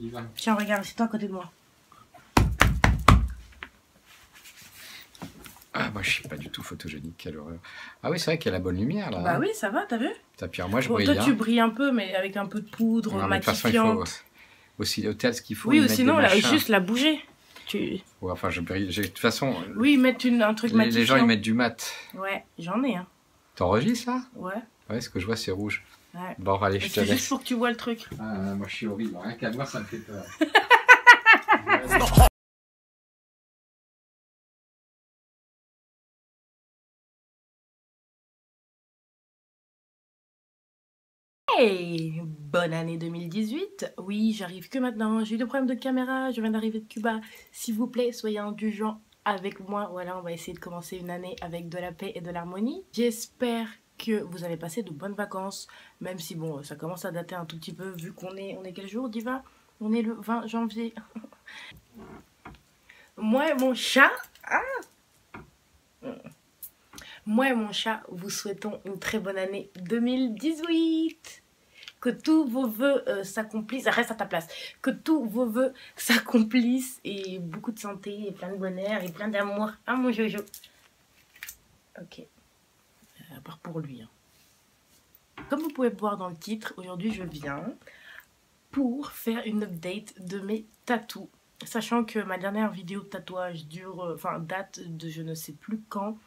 Diva. Tiens, regarde, c'est toi à côté de moi. Ah, moi je suis pas du tout photogénique, quelle horreur. Ah oui, c'est vrai qu'il y a la bonne lumière là. Bah hein. oui, ça va, t'as vu? T'as pire, moi je Bon, brille. toi, Hein. tu brilles un peu, mais avec un peu de poudre Non, mais de toute façon, il faut matifiante. aussi hôtel ce qu'il faut. Oui, Ils ou mettent sinon, des là, machins. juste la bouger. Tu... Ouais, enfin, je brille. De toute façon, Oui, mettre un truc matifiant. les gens ils mettent du mat. Ouais, j'en ai, hein. T'enregistres là? Ouais. Ouais, ce que je vois c'est rouge. Ouais. Bon, allez, je te C'est juste laisse. pour que tu vois le truc. Ah, moi je suis horrible. Rien qu'à voir, ça me fait peur. Hey, bonne année 2018. Oui, j'arrive que maintenant. J'ai eu des problèmes de caméra. Je viens d'arriver de Cuba. S'il vous plaît, soyez indulgents avec moi. Voilà, on va essayer de commencer une année avec de la paix et de l'harmonie. J'espère que vous avez passé de bonnes vacances. Même si, bon, ça commence à dater un tout petit peu vu qu'on est... On est quel jour, Diva? On est le 20 janvier. Moi et mon chat... Moi et mon chat vous souhaitons une très bonne année 2018. Que tous vos vœux s'accomplissent. Reste à ta place. Que tous vos vœux s'accomplissent. Et beaucoup de santé, et plein de bonheur, et plein d'amour. Ah mon Jojo. Ok. À part pour lui. Hein. Comme vous pouvez voir dans le titre, aujourd'hui je viens pour faire une update de mes tatous. Sachant que ma dernière vidéo de tatouage dure, date de je ne sais plus quand.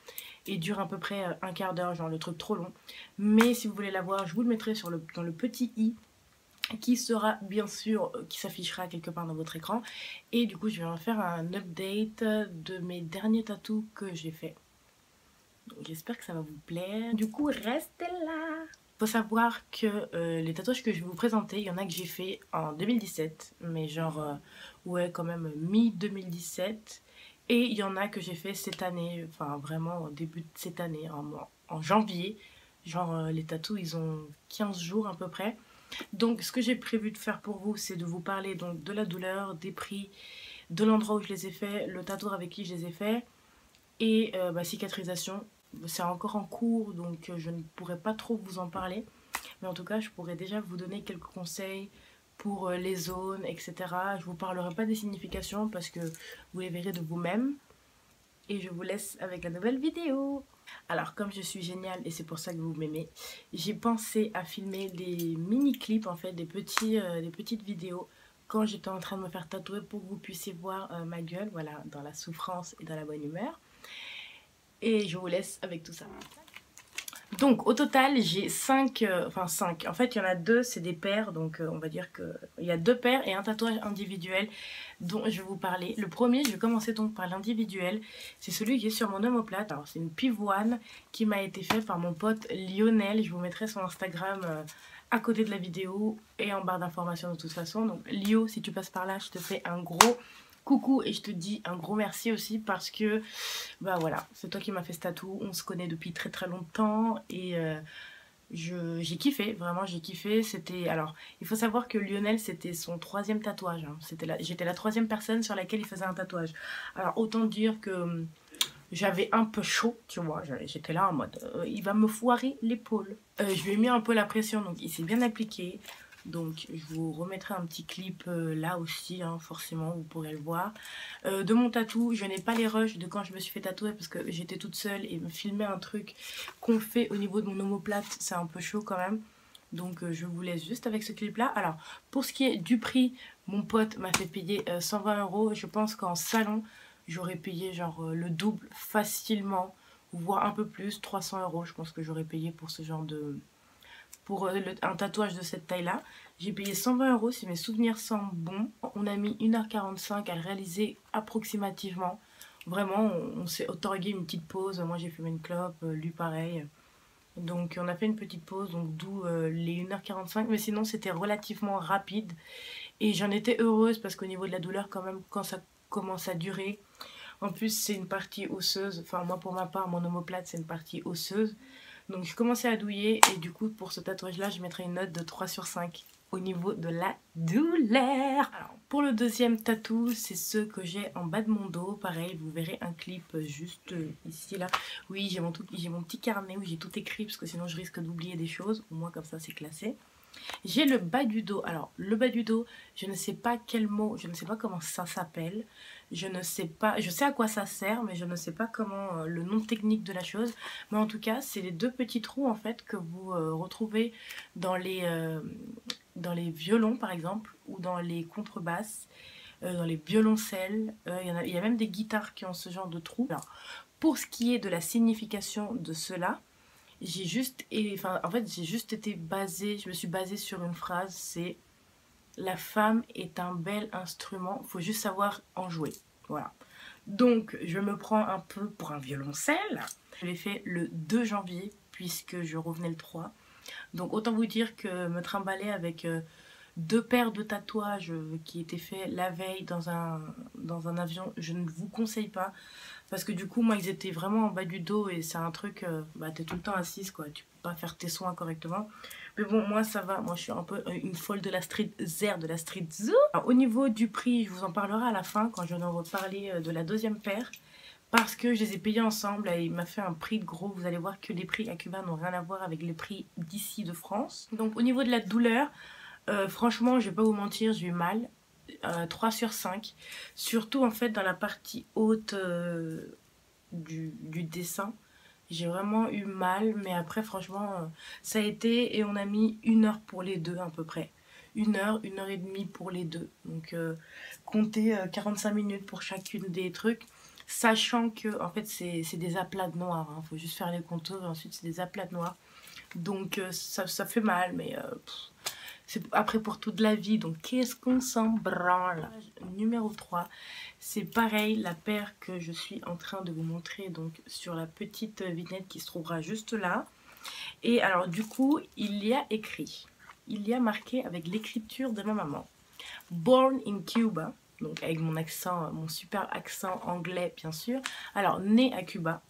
Et dure à peu près un quart d'heure, genre le truc trop long. Mais si vous voulez la voir, je vous le mettrai dans le petit i qui sera bien sûr, qui s'affichera quelque part dans votre écran. Et du coup, je vais faire un update de mes derniers tatous que j'ai fait. Donc j'espère que ça va vous plaire. Du coup, restez là. Faut savoir que les tatouages que je vais vous présenter, il y en a que j'ai fait en 2017, mais genre, ouais, quand même mi-2017. Et il y en a que j'ai fait cette année, enfin vraiment au début de cette année, en janvier. Genre les tatous, ils ont 15 jours à peu près. Donc ce que j'ai prévu de faire pour vous, c'est de vous parler donc de la douleur, des prix, de l'endroit où je les ai fait, le tatoueur avec qui je les ai fait et cicatrisation. C'est encore en cours, donc je ne pourrai pas trop vous en parler. Mais en tout cas, je pourrais déjà vous donner quelques conseils pour les zones, etc. Je vous parlerai pas des significations parce que vous les verrez de vous-même. Et je vous laisse avec la nouvelle vidéo. Alors, comme je suis géniale et c'est pour ça que vous m'aimez, j'ai pensé à filmer des mini-clips, en fait, des petites vidéos quand j'étais en train de me faire tatouer pour que vous puissiez voir ma gueule, voilà, dans la souffrance et dans la bonne humeur. Et je vous laisse avec tout ça. Donc au total j'ai 5, en fait il y en a 2, c'est des paires, donc on va dire qu'il y a 2 paires et un tatouage individuel dont je vais vous parler. Le premier, je vais commencer donc par l'individuel, c'est celui qui est sur mon omoplate. Alors c'est une pivoine qui m'a été faite par mon pote Lionel, je vous mettrai son Instagram à côté de la vidéo et en barre d'informations de toute façon. Donc Lio, si tu passes par là, je te fais un gros coucou et je te dis un gros merci aussi parce que bah voilà, c'est toi qui m'as fait ce tatou, on se connaît depuis très très longtemps et j'ai kiffé, vraiment j'ai kiffé. C'était, alors il faut savoir que Lionel c'était son 3e tatouage, hein. J'étais la 3e personne sur laquelle il faisait un tatouage. Alors autant dire que j'avais un peu chaud, tu vois, j'étais là en mode il va me foirer l'épaule. Je lui ai mis un peu la pression, donc il s'est bien appliqué. Donc je vous remettrai un petit clip là aussi, hein, forcément vous pourrez le voir. De mon tatou, je n'ai pas les rushs de quand je me suis fait tatouer parce que j'étais toute seule et me filmer un truc qu'on fait au niveau de mon omoplate, c'est un peu chaud quand même. Donc je vous laisse juste avec ce clip là. Alors pour ce qui est du prix, mon pote m'a fait payer 120 €. Je pense qu'en salon, j'aurais payé genre le double facilement, voire un peu plus, 300 €. Je pense que j'aurais payé pour ce genre de... Pour un tatouage de cette taille-là. J'ai payé 120 € si mes souvenirs sont bons. On a mis 1h45 à le réaliser approximativement. Vraiment, on s'est otorgué une petite pause. Moi, j'ai fumé une clope, lui pareil. Donc, on a fait une petite pause, donc d'où les 1h45. Mais sinon, c'était relativement rapide. Et j'en étais heureuse parce qu'au niveau de la douleur, quand même, quand ça commence à durer... En plus, c'est une partie osseuse. Enfin, moi, pour ma part, mon omoplate, c'est une partie osseuse. Donc je commençais à douiller et du coup pour ce tatouage là je mettrai une note de 3 sur 5 au niveau de la douleur. Alors pour le deuxième tatou, c'est ce que j'ai en bas de mon dos. Pareil, vous verrez un clip juste ici là. Oui, j'ai mon petit carnet où j'ai tout écrit parce que sinon je risque d'oublier des choses. Au moins comme ça c'est classé. J'ai le bas du dos. Alors, le bas du dos, je ne sais pas quel mot, je ne sais pas comment ça s'appelle. Je ne sais pas, je sais à quoi ça sert, mais je ne sais pas comment le nom technique de la chose. Mais en tout cas, c'est les deux petits trous en fait que vous retrouvez dans les violons par exemple, ou dans les contrebasses, dans les violoncelles. Il y a même des guitares qui ont ce genre de trous. Alors, pour ce qui est de la signification de cela, j'ai juste été basée, je me suis basée sur une phrase, c'est la femme est un bel instrument, faut juste savoir en jouer. Voilà. Donc, je me prends un peu pour un violoncelle. Je l'ai fait le 2 janvier, puisque je revenais le 3. Donc, autant vous dire que me trimballer avec deux paires de tatouages qui étaient faits la veille dans un avion, je ne vous conseille pas. Parce que du coup, moi, ils étaient vraiment en bas du dos et c'est un truc, bah, t'es tout le temps assise, quoi. Tu peux pas faire tes soins correctement. Mais bon, moi, ça va. Moi, je suis un peu une folle de la street zer, de la street zoo. Alors, au niveau du prix, je vous en parlerai à la fin quand je vais en reparler de la deuxième paire. Parce que je les ai payés ensemble et il m'a fait un prix de gros. Vous allez voir que les prix à Cuba n'ont rien à voir avec les prix d'ici de France. Donc, au niveau de la douleur, franchement, je vais pas vous mentir, j'ai eu mal. 3 sur 5. Surtout en fait dans la partie haute du dessin. J'ai vraiment eu mal, mais après franchement ça a été et on a mis 1 heure pour les deux à peu près. 1 heure, 1 heure et demie pour les deux. Donc comptez 45 minutes pour chacune des trucs. Sachant que en fait c'est des aplats de noir. Faut juste faire les contours et ensuite c'est des aplats de noir. Donc ça fait mal, mais c'est après pour toute la vie, donc qu'est-ce qu'on s'en branle. Numéro 3, c'est pareil, la paire que je suis en train de vous montrer donc sur la petite vignette qui se trouvera juste là. Et alors du coup, il y a marqué avec l'écriture de ma maman, Born in Cuba, donc avec mon accent, mon super accent anglais bien sûr. Alors, né à Cuba.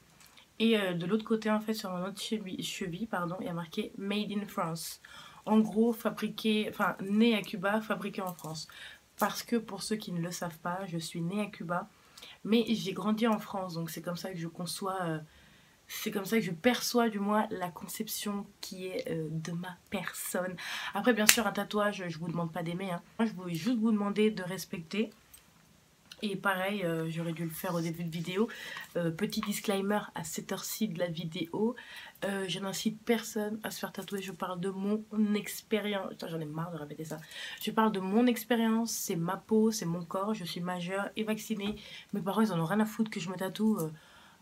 Et de l'autre côté, en fait, sur mon autre cheville, pardon, il y a marqué Made in France. En gros, fabriqué, enfin, né à Cuba, fabriqué en France. Parce que pour ceux qui ne le savent pas, je suis née à Cuba, mais j'ai grandi en France. Donc c'est comme ça que je conçois, c'est comme ça que je perçois du moins la conception qui est de ma personne. Après, bien sûr, un tatouage, je vous demande pas d'aimer. Hein. Moi, je voulais juste vous demander de respecter. Et pareil, j'aurais dû le faire au début de vidéo. Petit disclaimer à cette heure-ci de la vidéo. Je n'incite personne à se faire tatouer. Je parle de mon expérience. J'en ai marre de répéter ça. Je parle de mon expérience. C'est ma peau, c'est mon corps. Je suis majeure et vaccinée. Mes parents, ils en ont rien à foutre que je me tatoue.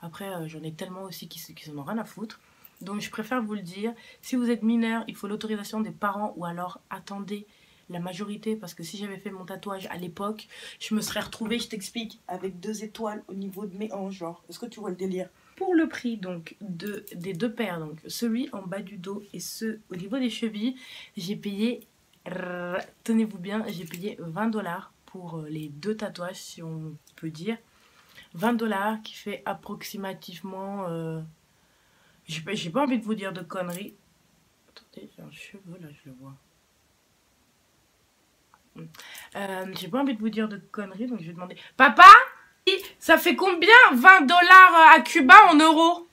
Après, j'en ai tellement aussi qui en ont rien à foutre. Donc, je préfère vous le dire. Si vous êtes mineur, il faut l'autorisation des parents ou alors attendez la majorité, parce que si j'avais fait mon tatouage à l'époque, je me serais retrouvée, je t'explique, avec 2 étoiles au niveau de mes hanches, genre. Est-ce que tu vois le délire? Pour le prix donc des deux paires, donc celui en bas du dos et ceux au niveau des chevilles, j'ai payé, tenez-vous bien, j'ai payé 20$ pour les deux tatouages, si on peut dire. 20$ qui fait approximativement, j'ai pas envie de vous dire de conneries. Attendez, j'ai un cheveu là, je le vois. J'ai pas envie de vous dire de conneries, donc je vais demander. Papa, ça fait combien 20$ à Cuba en euros?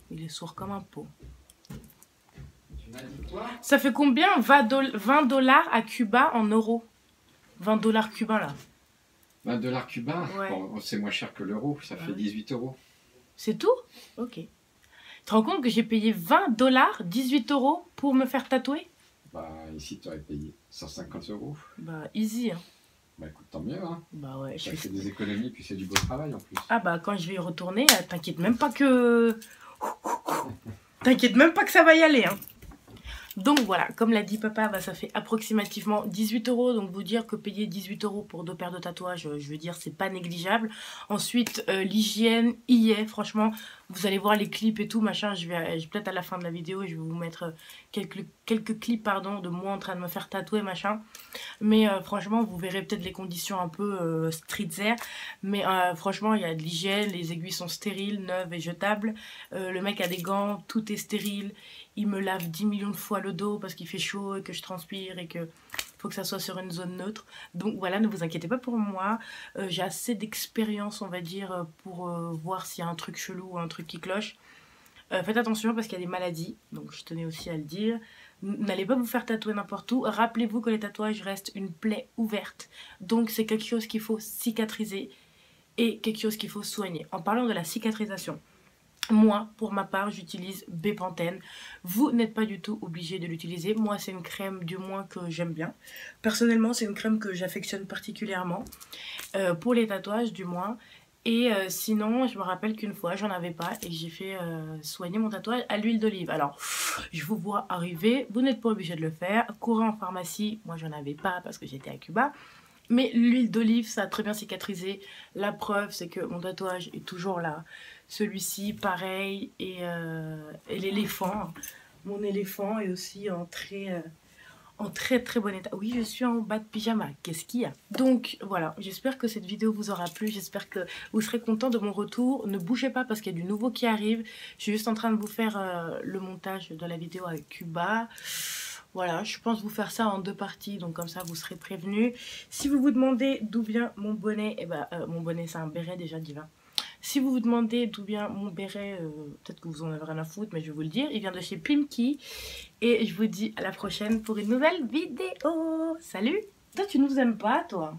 Il est sourd comme un pot. Ça fait combien 20$ à Cuba en euros? 20$ cubains là. 20$ cubains, ouais. Bon, c'est moins cher que l'euro, ça fait 18€. C'est tout? Ok. Tu te rends compte que j'ai payé 20$, 18€ pour me faire tatouer? Bah, ici, tu aurais payé 150€. Bah, easy, hein. Bah, écoute, tant mieux, hein. Bah, ouais. Ça fait des économies, puis c'est du beau travail en plus. Ah, bah, quand je vais y retourner, t'inquiète même pas que. T'inquiète même pas que ça va y aller, hein. Donc voilà, comme l'a dit papa, bah, ça fait approximativement 18€. Donc vous dire que payer 18€ pour 2 paires de tatouages, je veux dire, c'est pas négligeable. Ensuite, l'hygiène y est, franchement. Vous allez voir les clips et tout, machin. Je vais peut-être à la fin de la vidéo, je vais vous mettre quelques clips pardon, de moi en train de me faire tatouer, machin. Mais franchement, vous verrez peut-être les conditions un peu streetwear. Mais franchement, il y a de l'hygiène, les aiguilles sont stériles, neuves et jetables. Le mec a des gants, tout est stérile. Il me lave 10 millions de fois le dos parce qu'il fait chaud et que je transpire et que faut que ça soit sur une zone neutre. Donc voilà, ne vous inquiétez pas pour moi. J'ai assez d'expérience, on va dire, pour voir s'il y a un truc chelou ou un truc qui cloche. Faites attention parce qu'il y a des maladies, donc je tenais aussi à le dire. N'allez pas vous faire tatouer n'importe où. Rappelez-vous que les tatouages restent une plaie ouverte. Donc c'est quelque chose qu'il faut cicatriser et quelque chose qu'il faut soigner. En parlant de la cicatrisation, moi, pour ma part, j'utilise Bepanthen. Vous n'êtes pas du tout obligé de l'utiliser. Moi, c'est une crème, du moins, que j'aime bien. Personnellement, c'est une crème que j'affectionne particulièrement. Pour les tatouages, du moins. Et sinon, je me rappelle qu'une fois, j'en avais pas et j'ai fait soigner mon tatouage à l'huile d'olive. Alors, je vous vois arriver, vous n'êtes pas obligé de le faire. Courez en pharmacie, moi j'en avais pas parce que j'étais à Cuba. Mais l'huile d'olive, ça a très bien cicatrisé. La preuve, c'est que mon tatouage est toujours là. Celui-ci, pareil. Et l'éléphant. Mon éléphant est aussi en très très bon état. Oui, je suis en bas de pyjama. Qu'est-ce qu'il y a? Donc voilà, j'espère que cette vidéo vous aura plu. J'espère que vous serez content de mon retour. Ne bougez pas parce qu'il y a du nouveau qui arrive. Je suis juste en train de vous faire le montage de la vidéo avec Cuba. Voilà, je pense vous faire ça en 2 parties, donc comme ça vous serez prévenus. Si vous vous demandez d'où vient mon bonnet, eh ben, mon bonnet c'est un béret déjà divin. Si vous vous demandez d'où vient mon béret, peut-être que vous en avez rien à foutre, mais je vais vous le dire. Il vient de chez Pimki. Et je vous dis à la prochaine pour une nouvelle vidéo. Salut! Toi, tu nous aimes pas, toi?